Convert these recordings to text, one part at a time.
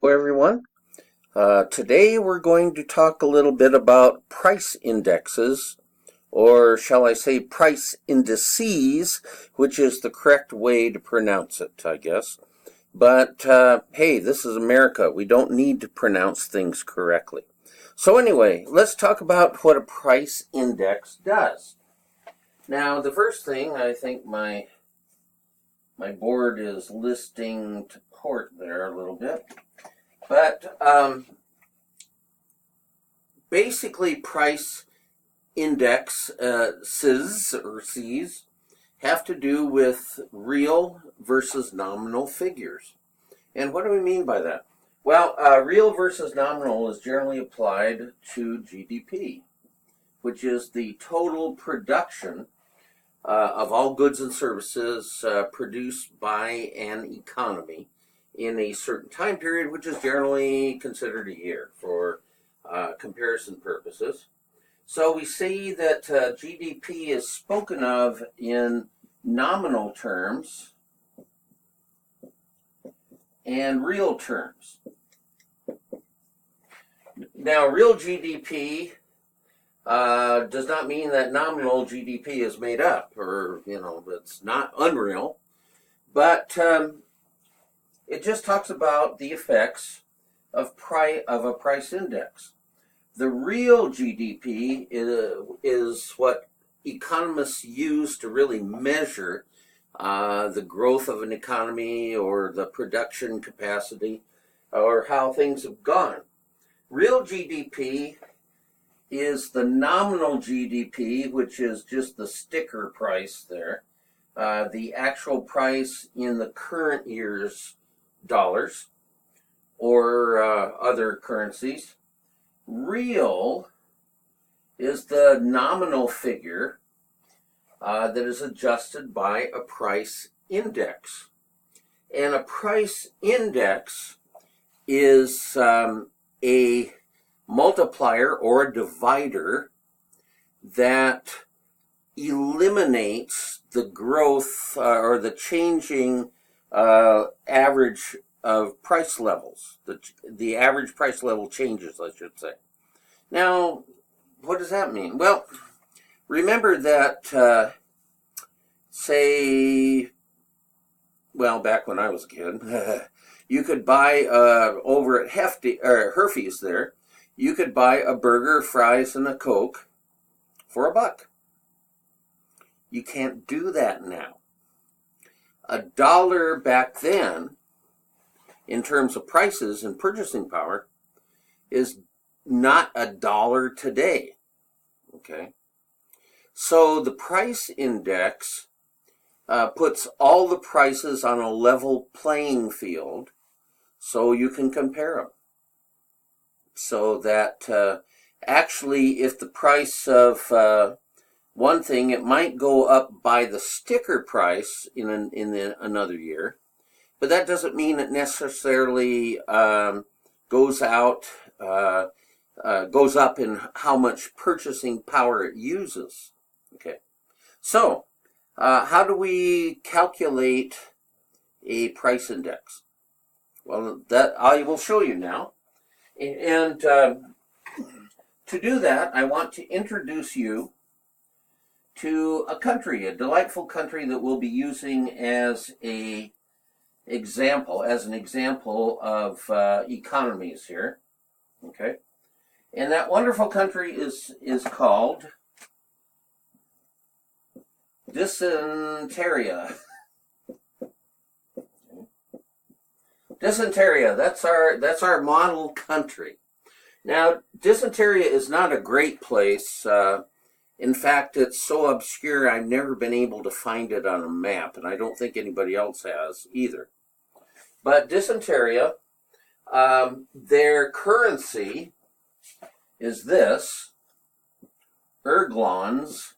Hello, everyone. Today we're going to talk a little bit about price indexes, or shall I say price indices, which is the correct way to pronounce it, I guess. But hey, this is America. We don't need to pronounce things correctly. So anyway, let's talk about what a price index does. Now, the first thing, I think my board is listing to port there a little bit. But basically, price indexes or C's have to do with real versus nominal figures. And what do we mean by that? Well, real versus nominal is generally applied to GDP, which is the total production of all goods and services produced by an economy in a certain time period, which is generally considered a year for comparison purposes. So we see that GDP is spoken of in nominal terms and real terms. Now, real GDP does not mean that nominal GDP is made up, or, it's not unreal, but it just talks about the effects of a price index. The real GDP is what economists use to really measure the growth of an economy or the production capacity or how things have gone. Real GDP is the nominal GDP, which is just the sticker price there, the actual price in the current year's dollars or other currencies. Real is the nominal figure that is adjusted by a price index. And a price index is a multiplier or a divider that eliminates the growth or the changing average of price levels. The average price level changes, I should say. Now, what does that mean? Well, remember that, back when I was a kid, you could buy over at Herfy's there, you could buy a burger, fries, and a Coke for $1. You can't do that now. $1 back then, in terms of prices and purchasing power, is not $1 today. Okay? So the price index puts all the prices on a level playing field so you can compare them. So that actually, if the price of one thing, it might go up by the sticker price in another year, but that doesn't mean it necessarily goes up in how much purchasing power it uses. Okay, so how do we calculate a price index? Well, that I will show you now. And to do that, I want to introduce you to a country, a delightful country that we'll be using as an example of economies here. Okay, and that wonderful country is called Dysenteria. Dysenteria, that's our model country. Now, Dysenteria is not a great place. In fact, it's so obscure I've never been able to find it on a map, and I don't think anybody else has either. But Dysenteria, their currency is this, erglons.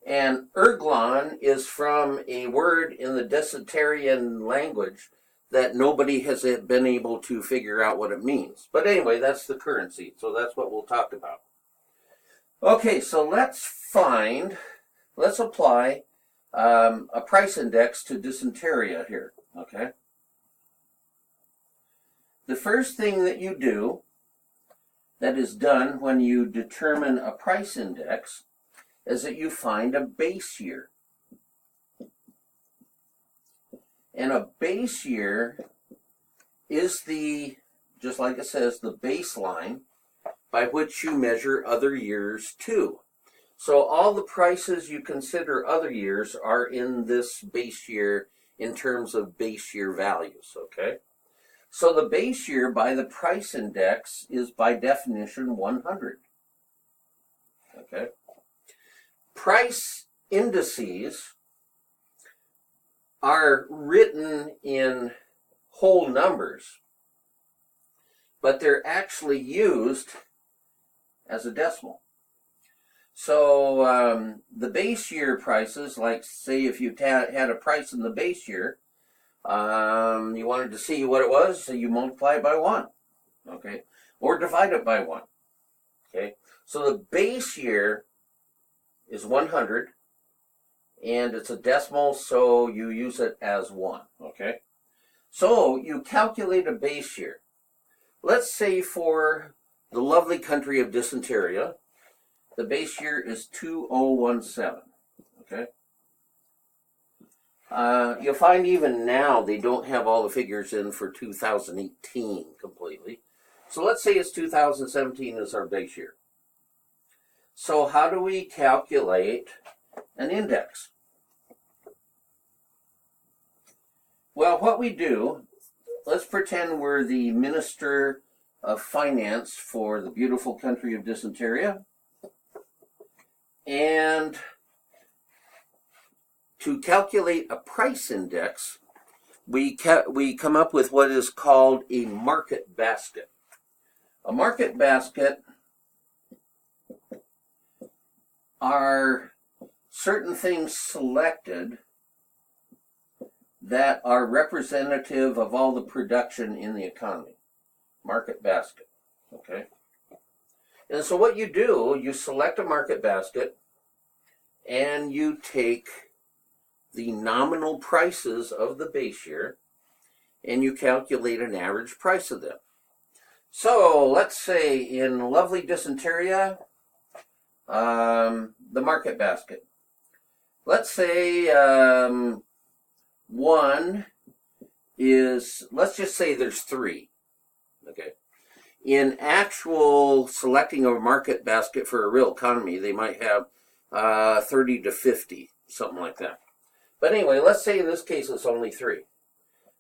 And erglon is from a word in the Dysenterian language that nobody has been able to figure out what it means. But anyway, that's the currency, so that's what we'll talk about. Okay, so let's apply a price index to Dysenteria here, okay? The first thing that you do, that is done when you determine a price index, is that you find a base year. And a base year is the, just like it says, the baseline by which you measure other years too. So all the prices you consider other years are in this base year in terms of base year values, okay? So the base year by the price index is by definition 100, okay? Price indices are written in whole numbers, but they're actually used as a decimal. So the base year prices, like say if you had a price in the base year, you wanted to see what it was, so you multiply it by 1, okay? Or divide it by 1, okay? So the base year is 100, and it's a decimal, so you use it as 1, okay? So you calculate a base year. Let's say for the lovely country of dysentery, the base year is 2017, okay? You'll find even now they don't have all the figures in for 2018 completely. So let's say it's 2017 is our base year. So how do we calculate an index? Well, what we do, let's pretend we're the Minister of Finance for the beautiful country of dysentery. And to calculate a price index, we come up with what is called a market basket. A market basket are certain things selected that are representative of all the production in the economy. Market basket, okay? And so what you do, you select a market basket and you take the nominal prices of the base year and you calculate an average price of them. So let's say in lovely dysentery, the market basket. Let's say one is, let's just say there's 3, okay? In actual selecting a market basket for a real economy, they might have 30 to 50, something like that. But anyway, let's say in this case it's only 3.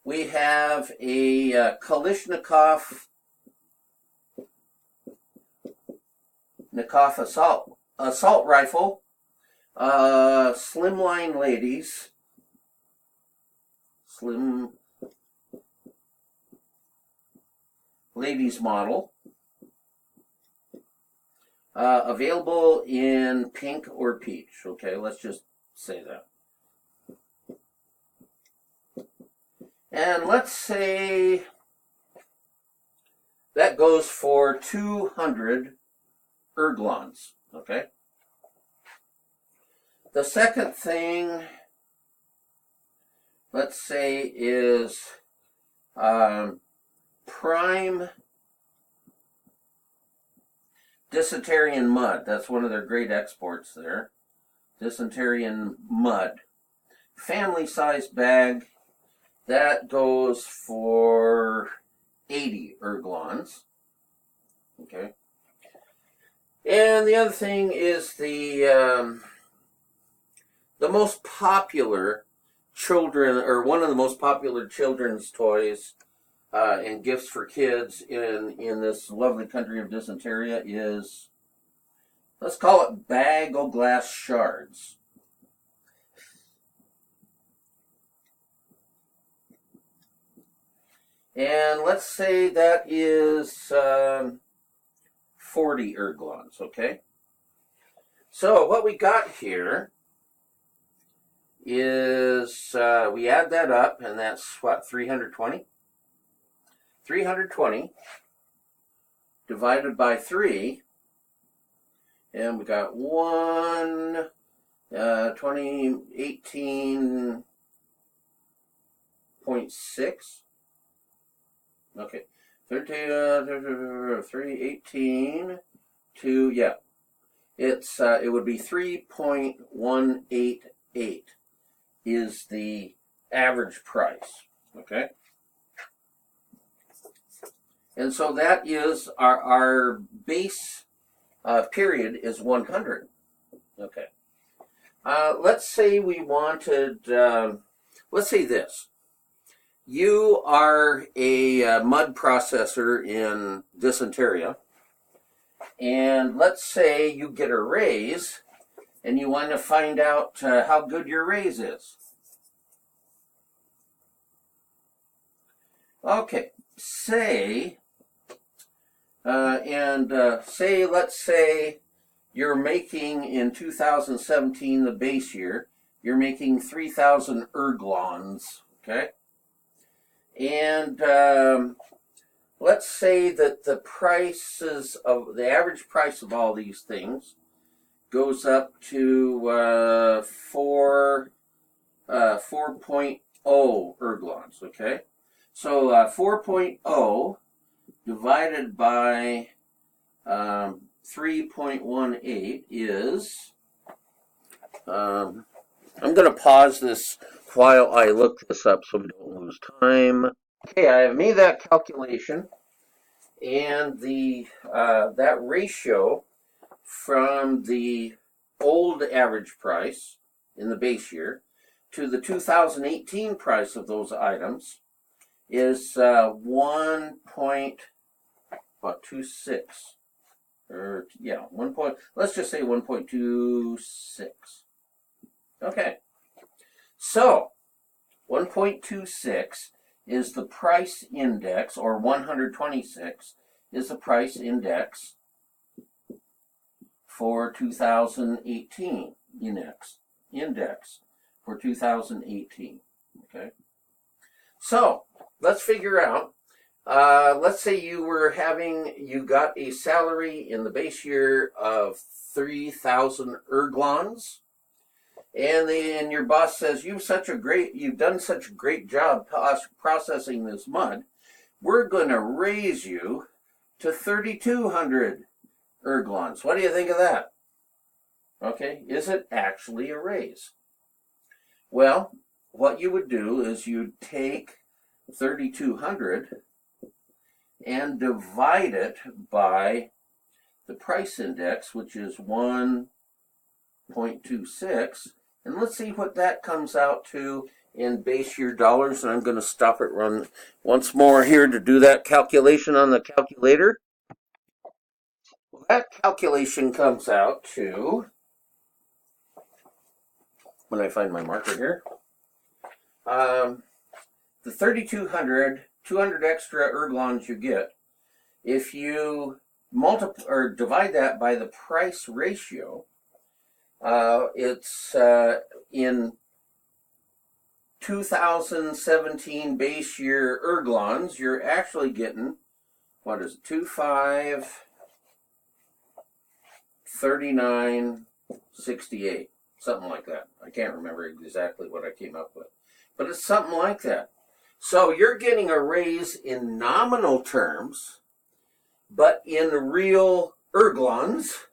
We have a Kalashnikov assault rifle, slim ladies model, available in pink or peach. Okay, let's just say that. And let's say that goes for 200 erglons, okay? The second thing, let's say, is prime dysenterian mud. That's one of their great exports there. Dysenterian mud. Family size bag. That goes for 80 erglons. Okay. And the other thing is the most popular children, or one of the most popular children's toys and gifts for kids in this lovely country of dysentery is, let's call it bag o' glass shards. And let's say that is 40 erglons, okay? So what we got here is, we add that up, and that's what, 320? 320 divided by 3, and we got 18.6. Okay, 318 to, yeah, it would be 3.188 is the average price, okay? And so that is our base period is 100, okay? Let's say we wanted, let's say this. You are a mud processor in Dysenteria, and let's say you get a raise, and you want to find out how good your raise is. Okay, say, let's say you're making in 2017, the base year, you're making 3,000 erglons, okay? And let's say that the average price of all these things goes up to 4.0 erglons, okay? So 4.0 divided by 3.18 is, I'm going to pause this while I look this up so we don't lose time. Okay, I have made that calculation, and that ratio from the old average price in the base year to the 2018 price of those items is 1.26. Or yeah, let's just say 1.26. Okay. So 1.26 is the price index, or 126 is the price index for 2018 index for 2018. Okay. So let's figure out. Let's say you got a salary in the base year of 3,000 erglons, and your boss says you've done such a great job processing this mud. We're going to raise you to 3,200 erglons. What do you think of that? Okay, is it actually a raise? Well, what you would do is you'd take 3,200 and divide it by the price index, which is 1.26, and let's see what that comes out to in base year dollars. And I'm going to stop it run once more here to do that calculation on the calculator. Well, that calculation comes out to, when I find my marker here, the 3,200, 200 extra erglons you get, if you multiply or divide that by the price ratio, it's in 2017 base year erglons, you're actually getting, what is it, 2,539.68, something like that. I can't remember exactly what I came up with, but it's something like that. So you're getting a raise in nominal terms, but in real erglons,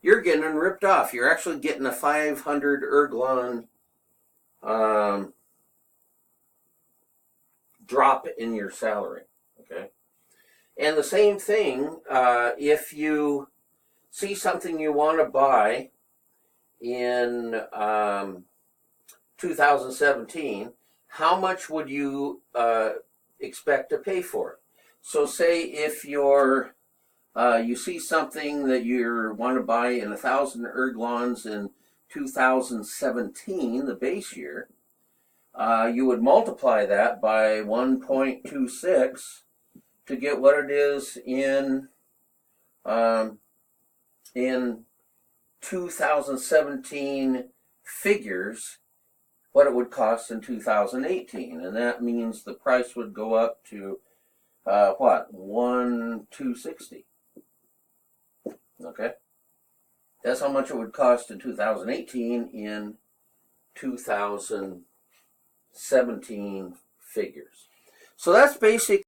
you're getting ripped off. You're actually getting a 500 erglon drop in your salary, okay? And the same thing, if you see something you want to buy in 2017, how much would you expect to pay for it? So say if you see something that you want to buy in 1,000 erglons in 2017, the base year, you would multiply that by 1.26 to get what it is in 2017 figures, what it would cost in 2018. And that means the price would go up to, 1,260. Okay? That's how much it would cost in 2018 in 2017 figures. So that's basic.